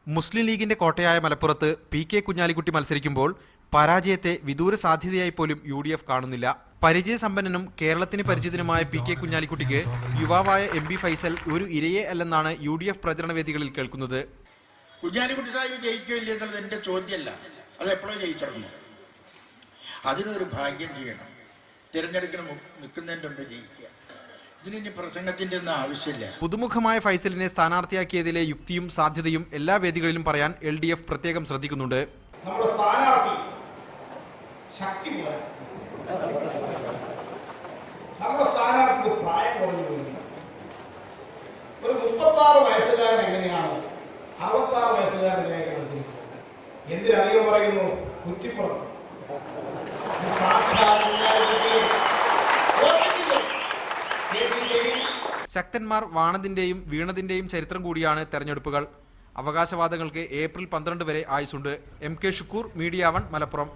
മുസ്ലിം ലീഗിന്റെ കോട്ടയായ മലപ്പുറത്ത് P K Kunhalikutty മത്സരിക്കുമ്പോൾ പരാജയത്തെ വിദൂര സാധ്യതയായി പോലും UDF കാണുന്നില്ല. പരിചയസമ്പന്നനും കേരളത്തിന് പരിചിതനുമായ പി കെ കുഞ്ഞാലിക്കുട്ടിക്ക് യുവാവായ MP ഫൈസൽ ഒരു ഇരയെ അല്ലെന്നാണ് UDF പ്രചരണ വേദികളിൽ കേൾക്കുന്നത്. കുഞ്ഞാലിക്കുട്ടി സാഹിബ് ജയിക്കില്ല എന്നുള്ളത് എന്റെ ചോദ്യമല്ല, അത് എപ്പോഴും ജയിച്ചിരുന്നു. അതിനൊരു ഭാഗ്യം ചെയ്യണം, തിരഞ്ഞെടുക്കണം നിൽക്കുന്നതിൻ്റെ മുമ്പ് ജയിക്കുക. ഇതിനി പ്രസംഗത്തിന്റെ ഒന്നും ആവശ്യമില്ല. പുതുമുഖമായ ഫൈസലിനെ സ്ഥാനാർത്ഥിയാക്കിയതിലെ യുക്തിയും സാധ്യതയും എല്ലാ വേദികളിലും പറയാൻ LDF പ്രത്യേകം ശ്രദ്ധിക്കുന്നുണ്ട്. നമ്മുടെ സ്ഥാനാർത്ഥി ശക്തി പോരാ, നമ്മുടെ സ്ഥാനാർത്ഥിക്ക് പ്രായം കുറഞ്ഞു പോയിരുന്നു. ഒരു 36 വയസ്സുകാരൻ എങ്ങനെയാണ് 66 വയസ്സുകാരനെതിരെയൊക്കെ മത്സരിക്കുന്നത്? എന്തിനധികം പറയുന്നു, കുറ്റിപ്പുറത്ത് ശക്തന്മാർ വാണതിന്റെയും വീണതിന്റെയും ചരിത്രം കൂടിയാണ് തെരഞ്ഞെടുപ്പുകൾ. അവകാശവാദങ്ങൾക്ക് ഏപ്രിൽ 12 വരെ ആയുസുണ്ട്. MK Shukkur, media 1, Malappuram.